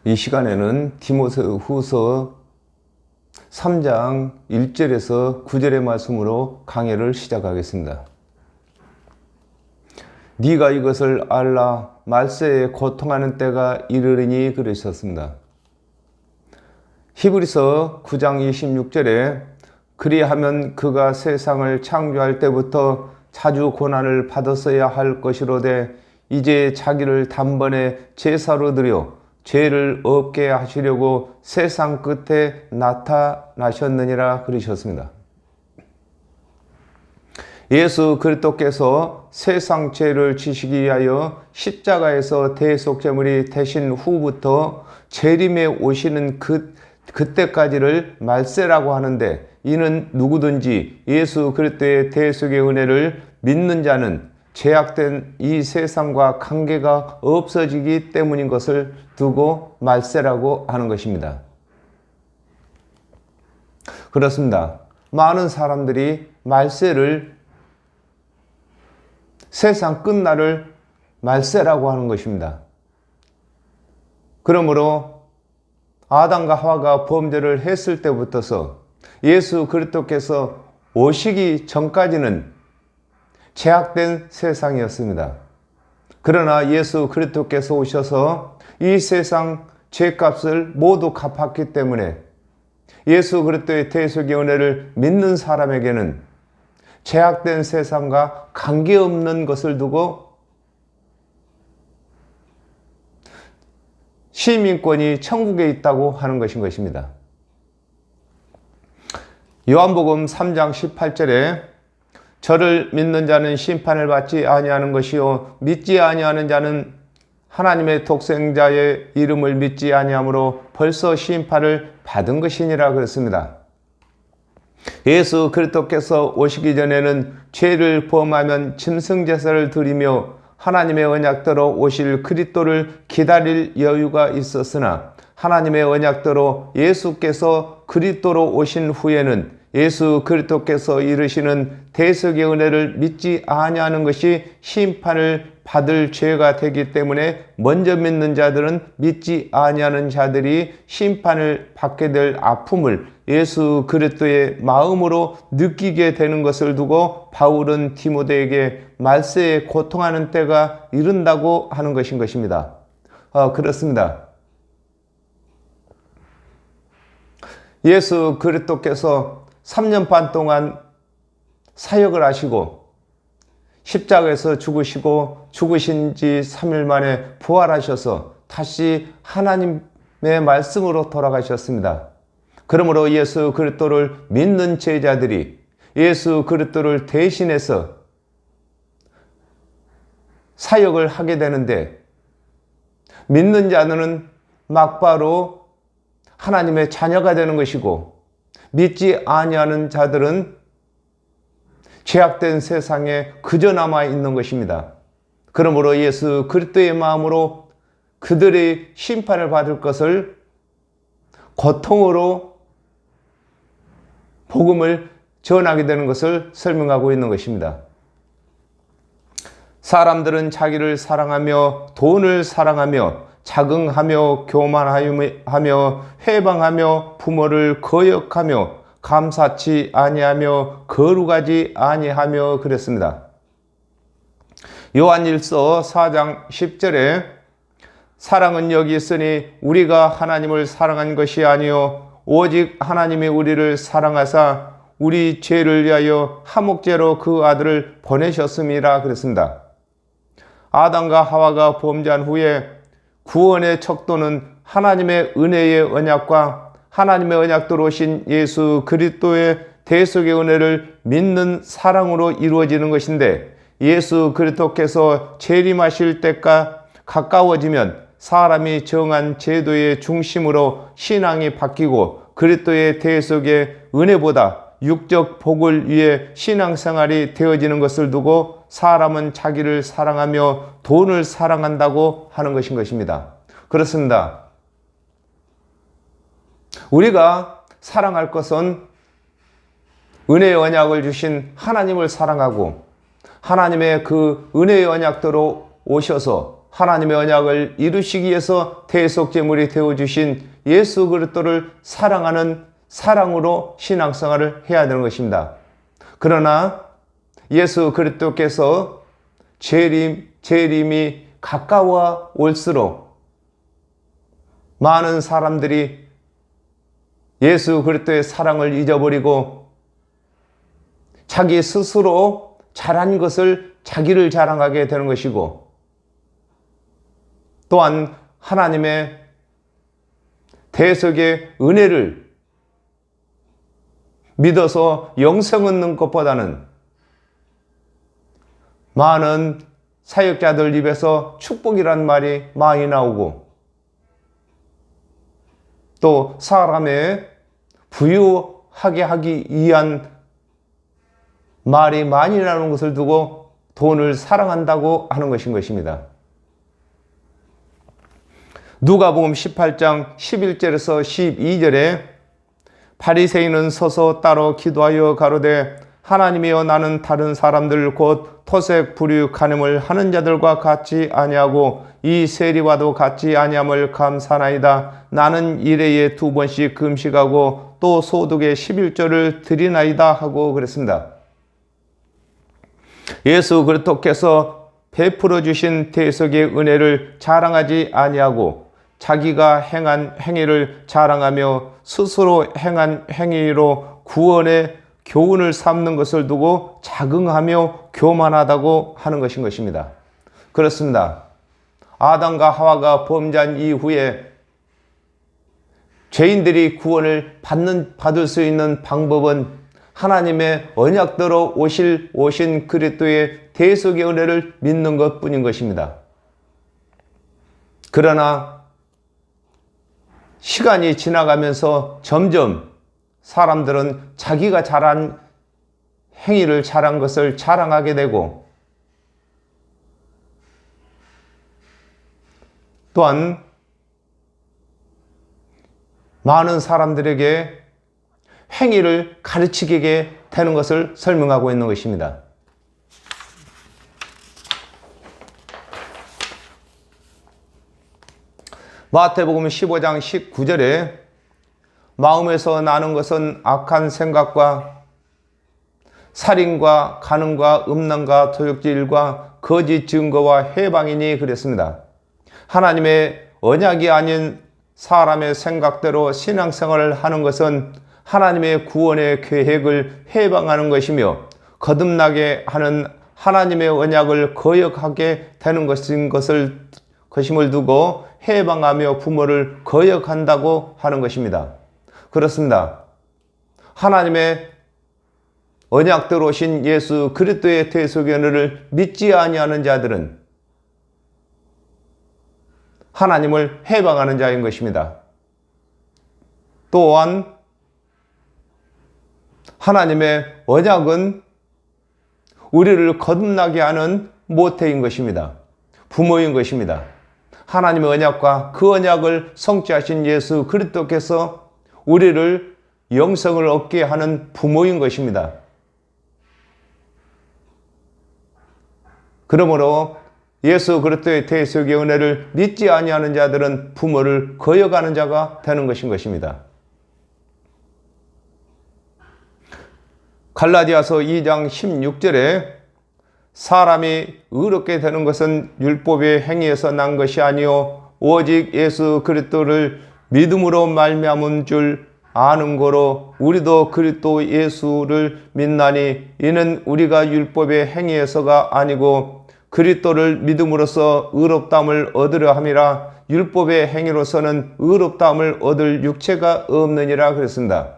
이 시간에는 디모데후서 3장 1절에서 9절의 말씀으로 강해를 시작하겠습니다. 네가 이것을 알라 말세에 고통하는 때가 이르리니 그러셨습니다. 히브리서 9장 26절에 그리하면 그가 세상을 창조할 때부터 자주 고난을 받았어야 할 것이로되 이제 자기를 단번에 제사로 드려 죄를 없게 하시려고 세상 끝에 나타나셨느니라 그러셨습니다. 예수 그리스도께서 세상 죄를 지시기 위하여 십자가에서 대속제물이 되신 후부터 재림에 오시는 그때까지를 말세라고 하는데, 이는 누구든지 예수 그리스도의 대속의 은혜를 믿는 자는 죄악된 이 세상과 관계가 없어지기 때문인 것을 두고 말세라고 하는 것입니다. 그렇습니다. 많은 사람들이 말세를, 세상 끝날을 말세라고 하는 것입니다. 그러므로 아담과 하와가 범죄를 했을 때부터서 예수 그리스도께서 오시기 전까지는 죄악된 세상이었습니다. 그러나 예수 그리스도께서 오셔서 이 세상 죄값을 모두 갚았기 때문에 예수 그리스도의 대속의 은혜를 믿는 사람에게는 죄악된 세상과 관계없는 것을 두고 시민권이 천국에 있다고 하는 것입니다. 요한복음 3장 18절에 저를 믿는 자는 심판을 받지 아니하는 것이요 믿지 아니하는 자는 하나님의 독생자의 이름을 믿지 아니하므로 벌써 심판을 받은 것이니라 그랬습니다. 예수 그리스도께서 오시기 전에는 죄를 범하면 짐승제사를 드리며 하나님의 언약대로 오실 그리스도를 기다릴 여유가 있었으나 하나님의 언약대로 예수께서 그리스도로 오신 후에는 예수 그리스도께서 이르시는 대속의 은혜를 믿지 아니하는 것이 심판을 받을 죄가 되기 때문에 먼저 믿는 자들은 믿지 아니하는 자들이 심판을 받게 될 아픔을 예수 그리스도의 마음으로 느끼게 되는 것을 두고 바울은 디모데에게 말세에 고통하는 때가 이른다고 하는 것입니다. 그렇습니다. 예수 그리스도께서 3년 반 동안 사역을 하시고 십자가에서 죽으시고 죽으신 지 3일 만에 부활하셔서 다시 하나님의 말씀으로 돌아가셨습니다. 그러므로 예수 그리스도를 믿는 제자들이 예수 그리스도를 대신해서 사역을 하게 되는데, 믿는 자는 막바로 하나님의 자녀가 되는 것이고 믿지 아니하는 자들은 죄악된 세상에 그저 남아 있는 것입니다. 그러므로 예수 그리스도의 마음으로 그들의 심판을 받을 것을 고통으로 복음을 전하게 되는 것을 설명하고 있는 것입니다. 사람들은 자기를 사랑하며 돈을 사랑하며 자긍하며 교만하며 회방하며 부모를 거역하며 감사치 아니하며 거룩하지 아니하며 그랬습니다. 요한일서 4장 10절에 사랑은 여기 있으니 우리가 하나님을 사랑한 것이 아니요 오직 하나님이 우리를 사랑하사 우리 죄를 위하여 화목제로 그 아들을 보내셨음이라 그랬습니다. 아담과 하와가 범죄한 후에 구원의 척도는 하나님의 은혜의 언약과 하나님의 언약대로 오신 예수 그리스도의 대속의 은혜를 믿는 사랑으로 이루어지는 것인데, 예수 그리스도께서 재림하실 때가 가까워지면 사람이 정한 제도의 중심으로 신앙이 바뀌고 그리스도의 대속의 은혜보다 육적 복을 위해 신앙생활이 되어지는 것을 두고 사람은 자기를 사랑하며 돈을 사랑한다고 하는 것입니다. 그렇습니다. 우리가 사랑할 것은 은혜의 언약을 주신 하나님을 사랑하고 하나님의 그 은혜의 언약대로 오셔서 하나님의 언약을 이루시기 위해서 대속제물이 되어주신 예수 그리스도를 사랑하는 사랑으로 신앙생활을 해야 되는 것입니다. 그러나 예수 그리스도께서 재림이 가까워 올수록 많은 사람들이 예수 그리스도의 사랑을 잊어버리고 자기 스스로 잘한 것을 자기를 자랑하게 되는 것이고, 또한 하나님의 대속의 은혜를 믿어서 영생 얻는 것보다는 많은 사역자들 입에서 축복이란 말이 많이 나오고, 또 사람의 부유하게 하기 위한 말이 많이 나오는 것을 두고 돈을 사랑한다고 하는 것입니다. 누가복음 18장 11절에서 12절에 바리새인은 서서 따로 기도하여 가로되 하나님이여 나는 다른 사람들 곧 토색 불유 간음을 하는 자들과 같지 아니하고 이 세리와도 같지 아니함을 감사나이다. 나는 일회에 2번씩 금식하고 또 소득의 11조를 드리나이다 하고 그랬습니다. 예수 그리스도께서 베풀어 주신 대속의 은혜를 자랑하지 아니하고 자기가 행한 행위를 자랑하며 스스로 행한 행위로 구원의 교훈을 삼는 것을 두고 자긍하며 교만하다고 하는 것입니다. 그렇습니다. 아담과 하와가 범죄한 이후에 죄인들이 구원을 받을 수 있는 방법은 하나님의 언약대로 오신 그리스도의 대속의 은혜를 믿는 것뿐인 것입니다. 그러나 시간이 지나가면서 점점 사람들은 자기가 잘한 행위를 잘한 것을 자랑하게 되고, 또한 많은 사람들에게 행위를 가르치게 되는 것을 설명하고 있는 것입니다. 마태복음 15장 19절에 마음에서 나는 것은 악한 생각과 살인과 간음과 음란과 도둑질과 거짓 증거와 해방이니 그랬습니다. 하나님의 언약이 아닌 사람의 생각대로 신앙생활을 하는 것은 하나님의 구원의 계획을 해방하는 것이며 거듭나게 하는 하나님의 언약을 거역하게 되는 것임을 두고 해방하며 부모를 거역한다고 하는 것입니다. 그렇습니다. 하나님의 언약대로 오신 예수 그리스도의 대속의 은혜를 믿지 아니하는 자들은 하나님을 해방하는 자인 것입니다. 또한 하나님의 언약은 우리를 거듭나게 하는 모태인 것입니다. 부모인 것입니다. 하나님의 언약과 그 언약을 성취하신 예수 그리스도께서 우리를 영생을 얻게 하는 부모인 것입니다. 그러므로 예수 그리스도의 대속의 은혜를 믿지 아니하는 자들은 부모를 거역하는 자가 되는 것입니다. 갈라디아서 2장 16절에 사람이 의롭게 되는 것은 율법의 행위에서 난 것이 아니요 오직 예수 그리스도를 믿음으로 말미암은 줄 아는 거로 우리도 그리스도 예수를 믿나니 이는 우리가 율법의 행위에서가 아니고 그리스도를 믿음으로써 의롭다함을 얻으려 함이라. 율법의 행위로서는 의롭다함을 얻을 육체가 없느니라 그랬습니다.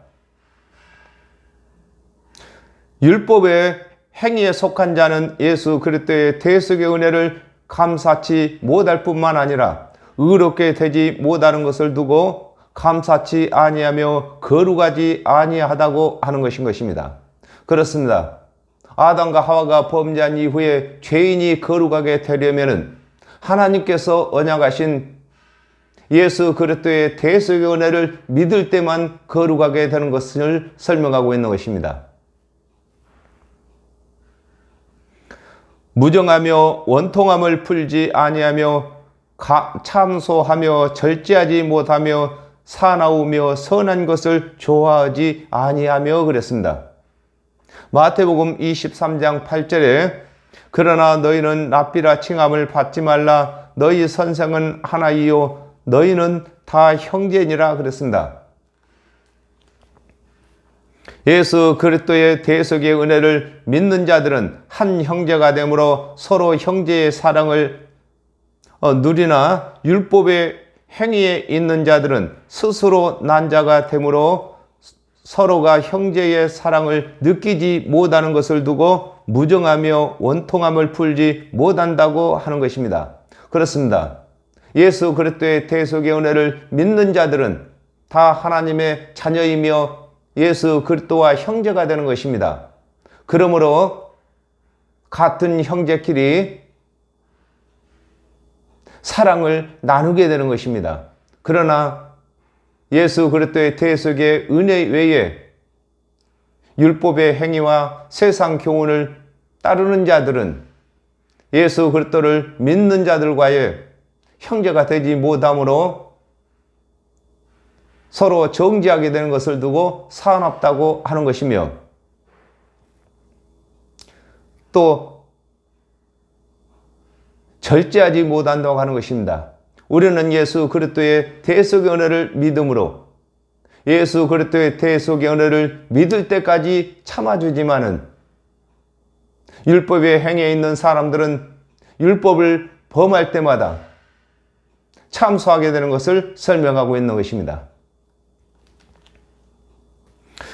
율법의 행위에 속한 자는 예수 그리스도의 대속의 은혜를 감사치 못할 뿐만 아니라 의롭게 되지 못하는 것을 두고 감사치 아니하며 거룩하지 아니하다고 하는 것입니다. 그렇습니다. 아담과 하와가 범죄한 이후에 죄인이 거룩하게 되려면 하나님께서 언약하신 예수 그리스도의 대속의 은혜를 믿을 때만 거룩하게 되는 것을 설명하고 있는 것입니다. 무정하며 원통함을 풀지 아니하며 참소하며 절제하지 못하며 사나우며 선한 것을 좋아하지 아니하며 그랬습니다. 마태복음 23장 8절에 그러나 너희는 랍비라 칭함을 받지 말라. 너희 선생은 하나이요 너희는 다 형제니라 그랬습니다. 예수 그리스도의 대속의 은혜를 믿는 자들은 한 형제가 되므로 서로 형제의 사랑을 누리나 율법의 행위에 있는 자들은 스스로 난 자가 되므로 서로가 형제의 사랑을 느끼지 못하는 것을 두고 무정하며 원통함을 풀지 못한다고 하는 것입니다. 그렇습니다. 예수 그리스도의 대속의 은혜를 믿는 자들은 다 하나님의 자녀이며 예수 그리스도와 형제가 되는 것입니다. 그러므로 같은 형제끼리 사랑을 나누게 되는 것입니다. 그러나 예수 그리스도의 대속의 은혜 외에 율법의 행위와 세상 교훈을 따르는 자들은 예수 그리스도를 믿는 자들과의 형제가 되지 못하므로 서로 정죄하게 되는 것을 두고 사납다고 하는 것이며, 또 절제하지 못한다고 하는 것입니다. 우리는 예수 그리스도의 대속의 은혜를 믿음으로 예수 그리스도의 대속의 은혜를 믿을 때까지 참아주지만은 율법의 행위에 있는 사람들은 율법을 범할 때마다 참소하게 되는 것을 설명하고 있는 것입니다.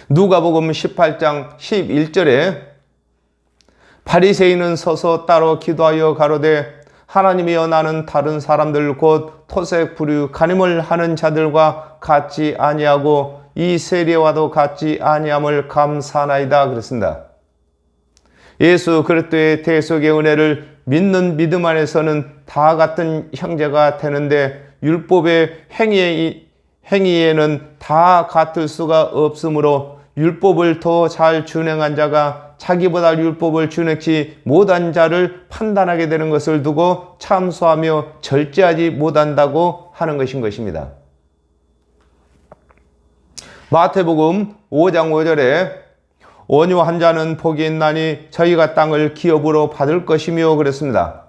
누가복음 18장 11절에 바리새인은 서서 따로 기도하여 가로되 하나님이여 나는 다른 사람들 곧 토색 부류 간음을 하는 자들과 같지 아니하고 이 세리와도 같지 아니함을 감사하나이다 그랬습니다. 예수 그리스도의 대속의 은혜를 믿는 믿음 안에서는 다 같은 형제가 되는데 율법의 행위에는 다 같을 수가 없으므로 율법을 더 잘 준행한 자가 자기보다 율법을 준행치 못한 자를 판단하게 되는 것을 두고 참소하며 절제하지 못한다고 하는 것인 것입니다. 마태복음 5장 5절에 온유한 자는 복이 있나니 저희가 땅을 기업으로 받을 것이며 그랬습니다.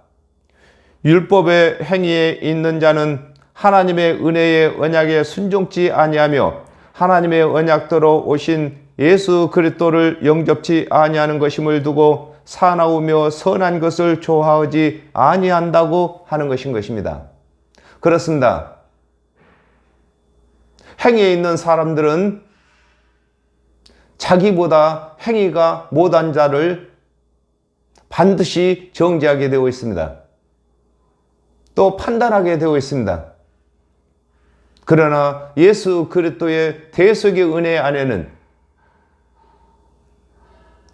율법의 행위에 있는 자는 하나님의 은혜의 언약에 순종치 아니하며 하나님의 언약대로 오신 예수 그리스도를 영접치 아니하는 것임을 두고 사나우며 선한 것을 좋아하지 아니한다고 하는 것인 것입니다. 그렇습니다. 행위에 있는 사람들은 자기보다 행위가 못한 자를 반드시 정죄하게 되어 있습니다. 또 판단하게 되어 있습니다. 그러나 예수 그리스도의 대속의 은혜 안에는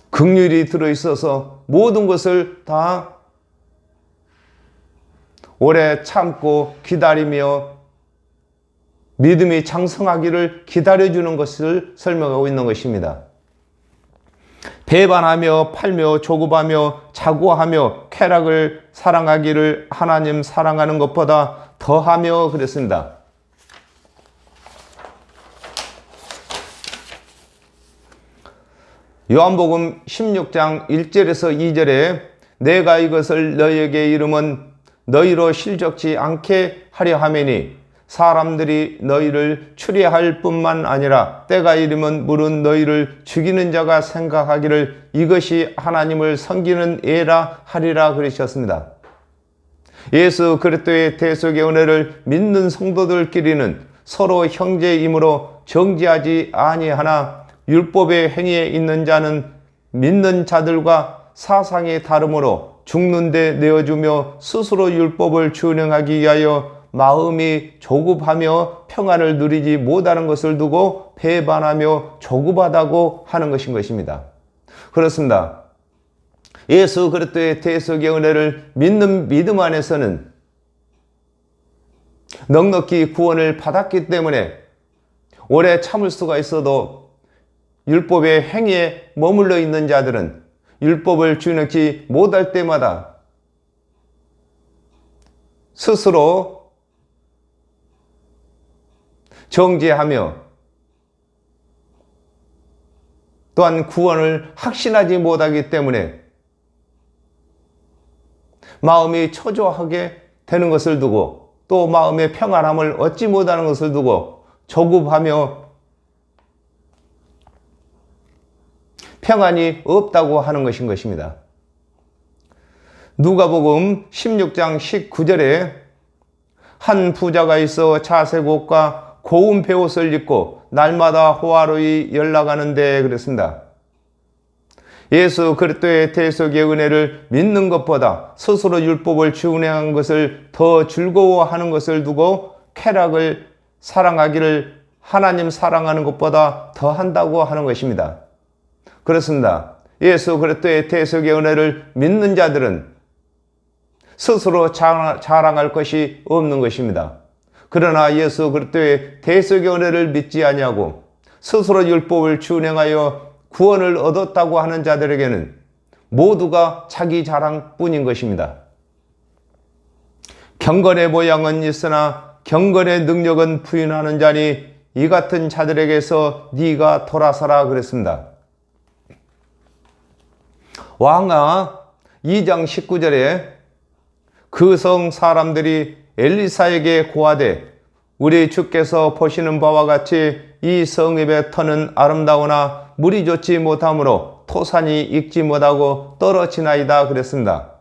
긍휼이 들어있어서 모든 것을 다 오래 참고 기다리며 믿음이 장성하기를 기다려주는 것을 설명하고 있는 것입니다. 배반하며 팔며 조급하며 자고하며 쾌락을 사랑하기를 하나님 사랑하는 것보다 더하며 그랬습니다. 요한복음 16장 1절에서 2절에 내가 이것을 너희에게 이름은 너희로 실족지 않게 하려 함이니 사람들이 너희를 추리할 뿐만 아니라 때가 이르면 물은 너희를 죽이는 자가 생각하기를 이것이 하나님을 섬기는 예라 하리라 그러셨습니다. 예수 그리스도의 대속의 은혜를 믿는 성도들끼리는 서로 형제이므로 정죄하지 아니하나 율법의 행위에 있는 자는 믿는 자들과 사상이 다르므로 죽는데 내어주며 스스로 율법을 준행하기 위하여 마음이 조급하며 평안을 누리지 못하는 것을 두고 배반하며 조급하다고 하는 것인 것입니다. 그렇습니다. 예수 그리스도의 대속의 은혜를 믿는 믿음 안에서는 넉넉히 구원을 받았기 때문에 오래 참을 수가 있어도 율법의 행위에 머물러 있는 자들은 율법을 준행치 못할 때마다 스스로 정죄하며 또한 구원을 확신하지 못하기 때문에 마음이 초조하게 되는 것을 두고 또 마음의 평안함을 얻지 못하는 것을 두고 조급하며 평안이 없다고 하는 것인 것입니다. 누가복음 16장 19절에 한 부자가 있어 자색 옷과 고운 베옷을 입고 날마다 호화로이 연락하는데 그랬습니다. 예수 그리스도의 대속의 은혜를 믿는 것보다 스스로 율법을 준행한 것을 더 즐거워하는 것을 두고 쾌락을 사랑하기를 하나님 사랑하는 것보다 더 한다고 하는 것입니다. 그렇습니다. 예수 그리스도의 대속의 은혜를 믿는 자들은 스스로 자랑할 것이 없는 것입니다. 그러나 예수 그리스도의 대속의 은혜를 믿지 아니하고 스스로 율법을 준행하여 구원을 얻었다고 하는 자들에게는 모두가 자기 자랑뿐인 것입니다. 경건의 모양은 있으나 경건의 능력은 부인하는 자니 이 같은 자들에게서 네가 돌아서라 그랬습니다. 왕하 2장 19절에 그 성 사람들이 엘리사에게 고하되 우리 주께서 보시는 바와 같이 이 성읍의 터는 아름다우나 물이 좋지 못하므로 토산이 익지 못하고 떨어지나이다 그랬습니다.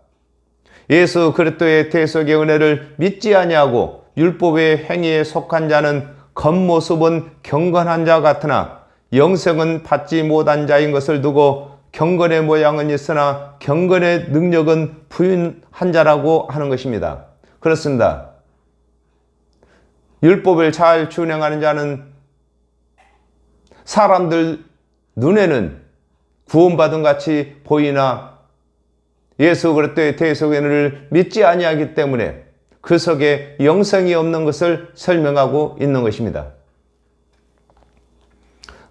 예수 그리스도의 대속의 은혜를 믿지 아니하고 율법의 행위에 속한 자는 겉모습은 경건한 자 같으나 영생은 받지 못한 자인 것을 두고 경건의 모양은 있으나 경건의 능력은 부인한 자라고 하는 것입니다. 그렇습니다. 율법을 잘 준행하는 자는 사람들 눈에는 구원받은 같이 보이나 예수 그리스도의 대속의 은혜를 믿지 아니하기 때문에 그 속에 영생이 없는 것을 설명하고 있는 것입니다.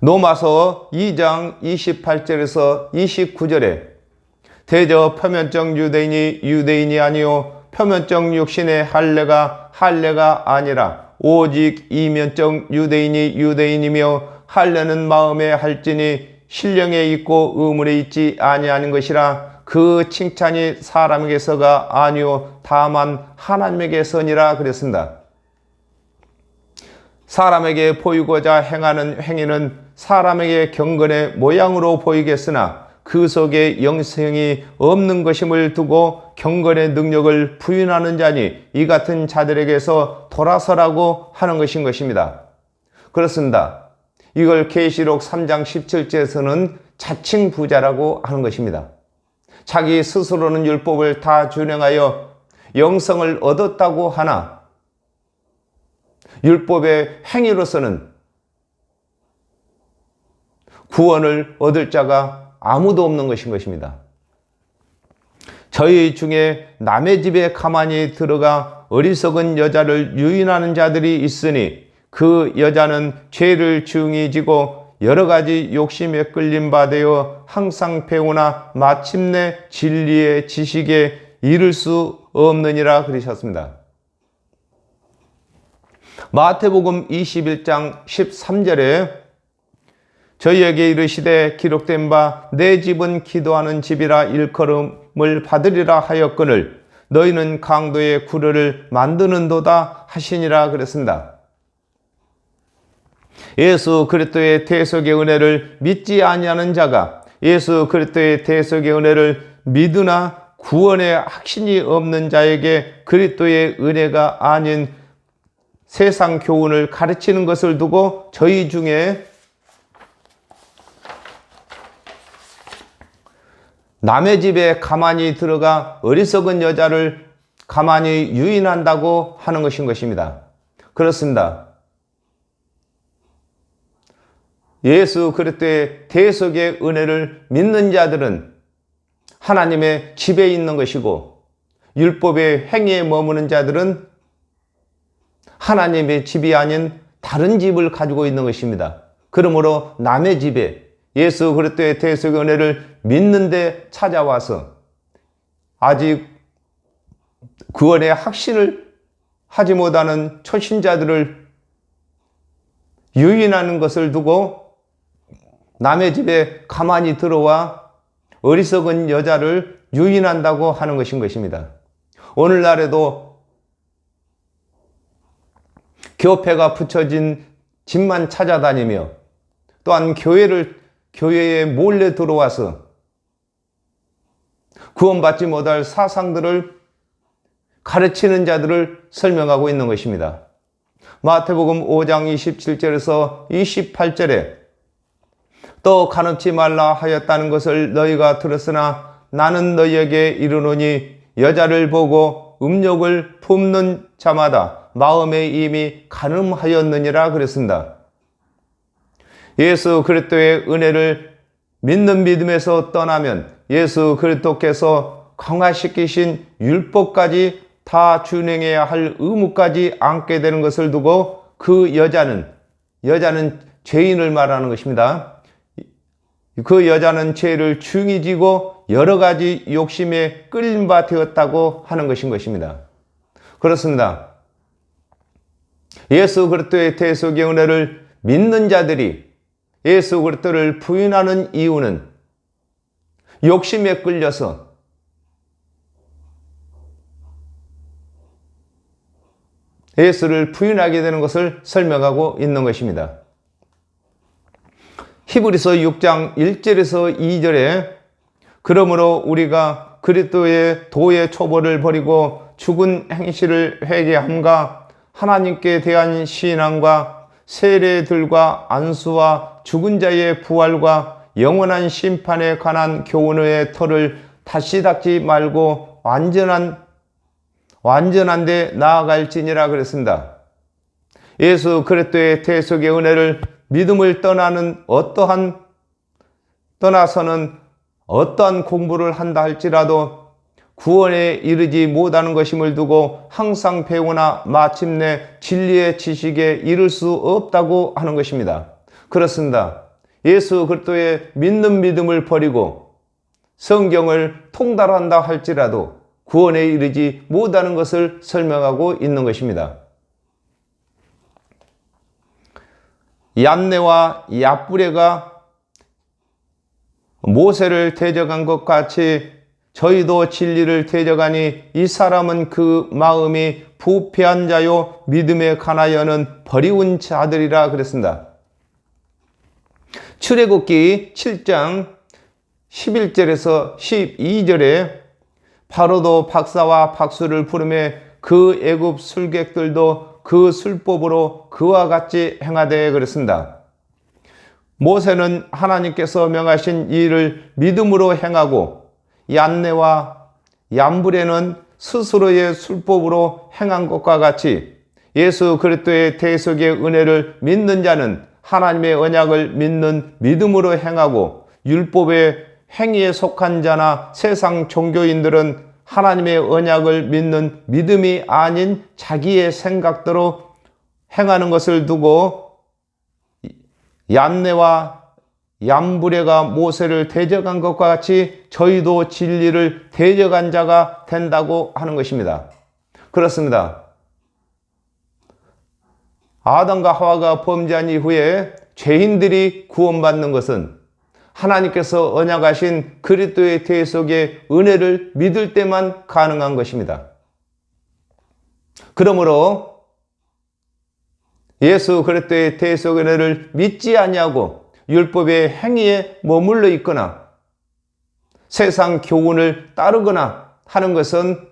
로마서 2장 28절에서 29절에 대저 표면적 유대인이 유대인이 아니요 표면적 육신의 할례가 아니라 오직 이면적 유대인이 유대인이며 할례는 마음에 할지니 신령에 있고 의문에 있지 아니하는 것이라 그 칭찬이 사람에게서가 아니요 다만 하나님에게서니라 그랬습니다. 사람에게 보이고자 행하는 행위는 사람에게 경건의 모양으로 보이겠으나 그 속에 영생이 없는 것임을 두고 경건의 능력을 부인하는 자니 이 같은 자들에게서 돌아서라고 하는 것인 것입니다. 그렇습니다. 이걸 계시록 3장 17절에서는 자칭 부자라고 하는 것입니다. 자기 스스로는 율법을 다 준행하여 영성을 얻었다고 하나 율법의 행위로서는 구원을 얻을 자가 아무도 없는 것인 것입니다. 저희 중에 남의 집에 가만히 들어가 어리석은 여자를 유인하는 자들이 있으니 그 여자는 죄를 중히 지고 여러 가지 욕심에 끌림 받아 항상 배우나 마침내 진리의 지식에 이를 수 없느니라 그러셨습니다. 마태복음 21장 13절에 저희에게 이르시되 기록된 바 내 집은 기도하는 집이라 일컬음을 받으리라 하였거늘 너희는 강도의 구려를 만드는도다 하시니라 그랬습니다. 예수 그리스도의 대속의 은혜를 믿지 아니하는 자가 예수 그리스도의 대속의 은혜를 믿으나 구원의 확신이 없는 자에게 그리스도의 은혜가 아닌 세상 교훈을 가르치는 것을 두고 저희 중에 남의 집에 가만히 들어가 어리석은 여자를 가만히 유인한다고 하는 것인 것입니다. 그렇습니다. 예수 그리스도의 대속의 은혜를 믿는 자들은 하나님의 집에 있는 것이고 율법의 행위에 머무는 자들은 하나님의 집이 아닌 다른 집을 가지고 있는 것입니다. 그러므로 남의 집에 예수 그리스도의 대속의 은혜를 믿는데 찾아와서 아직 구원의 확신을 하지 못하는 초신자들을 유인하는 것을 두고 남의 집에 가만히 들어와 어리석은 여자를 유인한다고 하는 것입니다. 오늘날에도 교패가 붙여진 집만 찾아다니며 또한 교회에 몰래 들어와서 구원받지 못할 사상들을 가르치는 자들을 설명하고 있는 것입니다. 마태복음 5장 27절에서 28절에 또 간음치 말라 하였다는 것을 너희가 들었으나 나는 너희에게 이르노니 여자를 보고 음욕을 품는 자마다 마음에 이미 간음하였느니라 그랬습니다. 예수 그리스도의 은혜를 믿는 믿음에서 떠나면 예수 그리스도께서 강화시키신 율법까지 다 준행해야 할 의무까지 안게 되는 것을 두고 그 여자는 죄인을 말하는 것입니다. 그 여자는 죄를 중히 지고 여러 가지 욕심에 끌린 바 되었다고 하는 것입니다. 그렇습니다. 예수 그리스도의 대속의 은혜를 믿는 자들이 예수 그리스도를 부인하는 이유는 욕심에 끌려서 예수를 부인하게 되는 것을 설명하고 있는 것입니다. 히브리서 6장 1절에서 2절에 그러므로 우리가 그리스도의 도의 초보를 버리고 죽은 행실을 회개함과 하나님께 대한 신앙과 세례들과 안수와 죽은 자의 부활과 영원한 심판에 관한 교훈의 터를 다시 닦지 말고 완전한 데 나아갈지니라 그랬습니다. 예수 그리스도의 대속의 은혜를 믿음을 떠나서는 어떠한 공부를 한다 할지라도 구원에 이르지 못하는 것임을 두고 항상 배우나 마침내 진리의 지식에 이를 수 없다고 하는 것입니다. 그렇습니다. 예수 그리스도의 믿는 믿음을 버리고 성경을 통달한다 할지라도 구원에 이르지 못하는 것을 설명하고 있는 것입니다. 얀네와 얍브레가 모세를 대적한 것 같이 저희도 진리를 대적하니 이 사람은 그 마음이 부패한 자요 믿음에 관하여는 버리운 자들이라 그랬습니다. 출애굽기 7장 11절에서 12절에 바로도 박사와 박수를 부르며 그 애굽 술객들도 그 술법으로 그와 같이 행하되 그랬습니다. 모세는 하나님께서 명하신 일을 믿음으로 행하고 얀네와 얌브레는 스스로의 술법으로 행한 것과 같이 예수 그리스도의 대속의 은혜를 믿는 자는 하나님의 언약을 믿는 믿음으로 행하고 율법의 행위에 속한 자나 세상 종교인들은 하나님의 언약을 믿는 믿음이 아닌 자기의 생각대로 행하는 것을 두고 얀네와 얌브레가 모세를 대적한 것과 같이 저희도 진리를 대적한 자가 된다고 하는 것입니다. 그렇습니다. 아담과 하와가 범죄한 이후에 죄인들이 구원받는 것은 하나님께서 언약하신 그리스도의 대속의 은혜를 믿을 때만 가능한 것입니다. 그러므로 예수 그리스도의 대속의 은혜를 믿지 아니하고 율법의 행위에 머물러 있거나 세상 교훈을 따르거나 하는 것은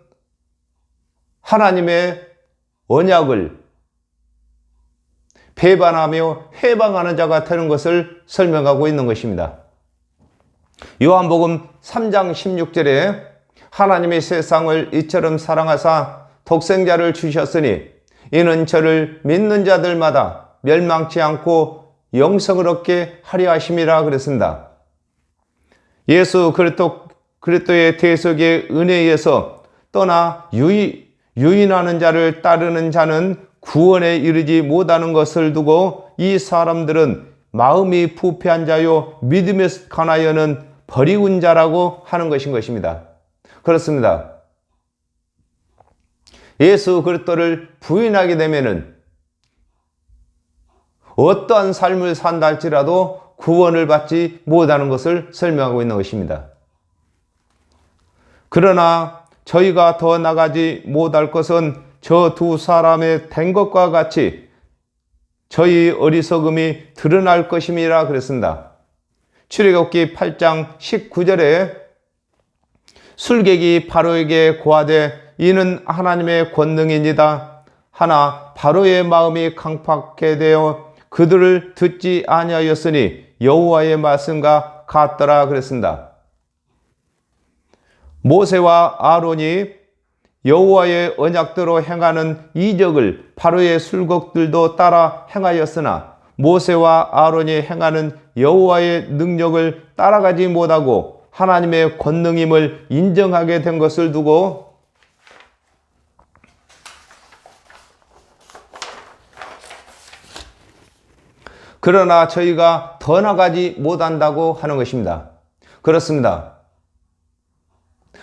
하나님의 언약을 배반하며 해방하는 자가 되는 것을 설명하고 있는 것입니다. 요한복음 3장 16절에 하나님의 세상을 이처럼 사랑하사 독생자를 주셨으니 이는 저를 믿는 자들마다 멸망치 않고 영생을 얻게 하려 하심이라 그랬습니다. 예수 그리스도의 대속의 은혜에서 떠나 유인하는 자를 따르는 자는 구원에 이르지 못하는 것을 두고 이 사람들은 마음이 부패한 자요 믿음에 관하여는 버리운 자라고 하는 것입니다. 그렇습니다. 예수 그리스도를 부인하게 되면은 어떠한 삶을 산다 할지라도 구원을 받지 못하는 것을 설명하고 있는 것입니다. 그러나 저희가 더 나가지 못할 것은 저 두 사람의 된 것과 같이 저희 어리석음이 드러날 것임이라 그랬습니다. 출애굽기 8장 19절에 술객이 바로에게 고하되 이는 하나님의 권능이니이다. 하나 바로의 마음이 강팍하게 되어 그들을 듣지 아니하였으니 여호와의 말씀과 같더라 그랬습니다. 모세와 아론이 여호와의 언약대로 행하는 이적을 바로의 술객들도 따라 행하였으나 모세와 아론이 행하는 여호와의 능력을 따라가지 못하고 하나님의 권능임을 인정하게 된 것을 두고 그러나 저희가 더 나가지 못한다고 하는 것입니다. 그렇습니다.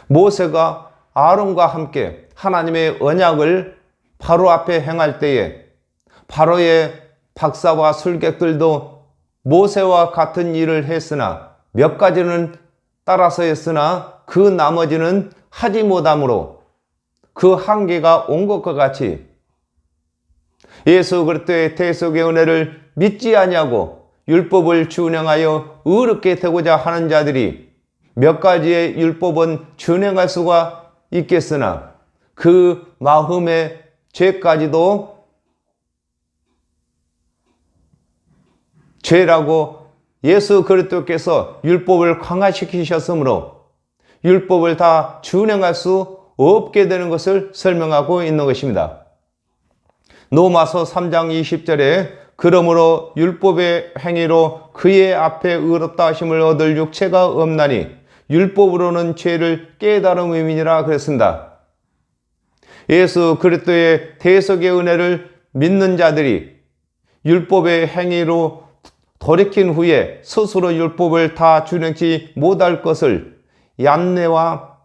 모세가 아론과 함께 하나님의 언약을 바로 앞에 행할 때에 바로의 박사와 술객들도 모세와 같은 일을 했으나 몇 가지는 따라서 했으나 그 나머지는 하지 못함으로 그 한계가 온 것과 같이 예수 그리스도의 대속의 은혜를 믿지 아니하고 율법을 준행하여 의롭게 되고자 하는 자들이 몇 가지의 율법은 준행할 수가 있겠으나 그 마음의 죄까지도 죄라고 예수 그리스도께서 율법을 강화시키셨으므로 율법을 다 준행할 수 없게 되는 것을 설명하고 있는 것입니다. 로마서 3장 20절에 그러므로 율법의 행위로 그의 앞에 의롭다 하심을 얻을 육체가 없나니 율법으로는 죄를 깨달음이니라 그랬습니다. 예수 그리스도의 대속의 은혜를 믿는 자들이 율법의 행위로 돌이킨 후에 스스로 율법을 다 준행치 못할 것을 얀네와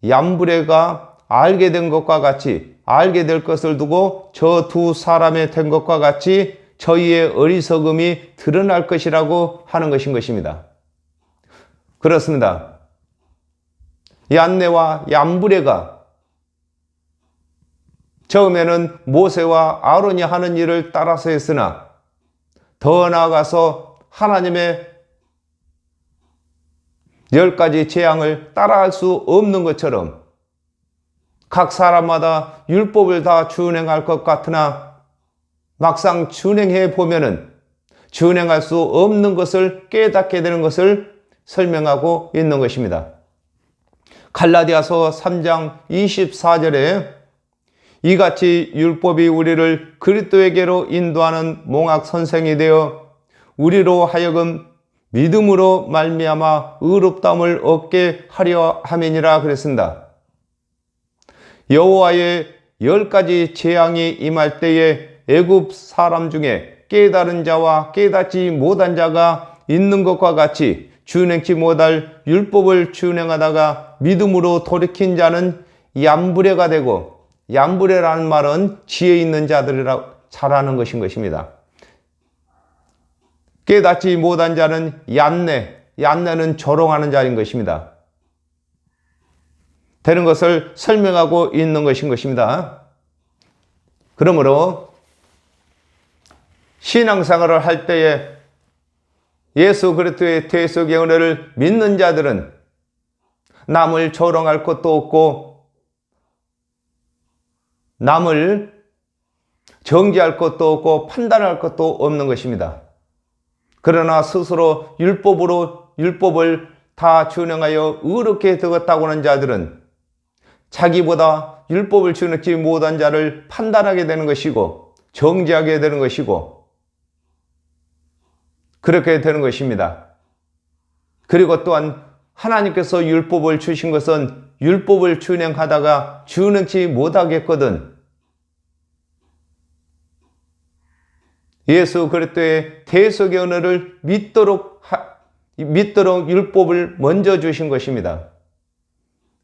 얀브레가 알게 된 것과 같이 알게 될 것을 두고 저 두 사람의 된 것과 같이 저희의 어리석음이 드러날 것이라고 하는 것입니다. 그렇습니다. 얀네와 얀브레가 처음에는 모세와 아론이 하는 일을 따라서 했으나 더 나아가서 하나님의 10가지 재앙을 따라할 수 없는 것처럼 각 사람마다 율법을 다 준행할 것 같으나 막상 준행해 보면은 준행할 수 없는 것을 깨닫게 되는 것을 설명하고 있는 것입니다. 갈라디아서 3장 24절에 이같이 율법이 우리를 그리스도에게로 인도하는 몽학 선생이 되어 우리로 하여금 믿음으로 말미암아 의롭다함을 얻게 하려 함이니라 그랬습니다. 여호와의 10가지 재앙이 임할 때에 애굽 사람 중에 깨달은 자와 깨닫지 못한 자가 있는 것과 같이 준행치 못할 율법을 준행하다가 믿음으로 돌이킨 자는 얀브레가 되고, 얀브레라는 말은 지혜 있는 자들이라 잘하는 것입니다. 깨닫지 못한 자는 얀네는 조롱하는 자인 것입니다. 되는 것을 설명하고 있는 것입니다. 그러므로 신앙생활을 할 때에 예수 그리스도의 대속의 은혜를 믿는 자들은 남을 조롱할 것도 없고 남을 정죄할 것도 없고 판단할 것도 없는 것입니다. 그러나 스스로 율법을 다 준행하여 의롭게 되었다고 하는 자들은 자기보다 율법을 준행치 못한 자를 판단하게 되는 것이고 정죄하게 되는 것이고 그렇게 되는 것입니다. 그리고 또한 하나님께서 율법을 주신 것은 율법을 준행하다가 준행치 못하겠거든 예수 그리스도의 대속의 은혜를 믿도록 율법을 먼저 주신 것입니다.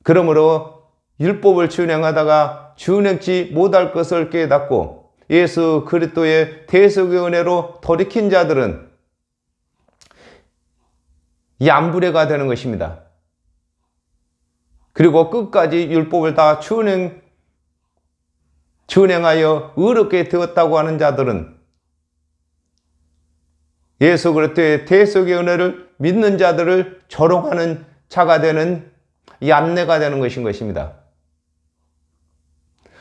그러므로 율법을 준행하다가 준행치 못할 것을 깨닫고 예수 그리스도의 대속의 은혜로 돌이킨 자들은 얀부레가 되는 것입니다. 그리고 끝까지 율법을 다 준행하여 의롭게 되었다고 하는 자들은 예수 그리스도의 대속의 은혜를 믿는 자들을 조롱하는 자가 되는 얀네가 되는 것인 것입니다.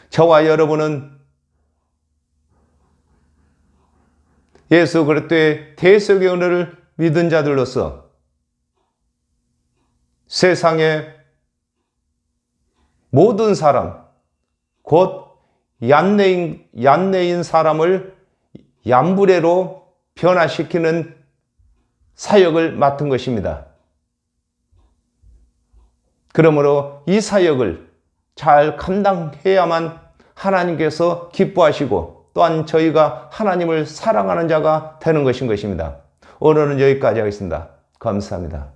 저와 여러분은 예수 그리스도의 대속의 은혜를 믿은 자들로서 세상의 모든 사람, 곧 얀네인 사람을 얀부레로 변화시키는 사역을 맡은 것입니다. 그러므로 이 사역을 잘 감당해야만 하나님께서 기뻐하시고 또한 저희가 하나님을 사랑하는 자가 되는 것인 것입니다. 오늘은 여기까지 하겠습니다. 감사합니다.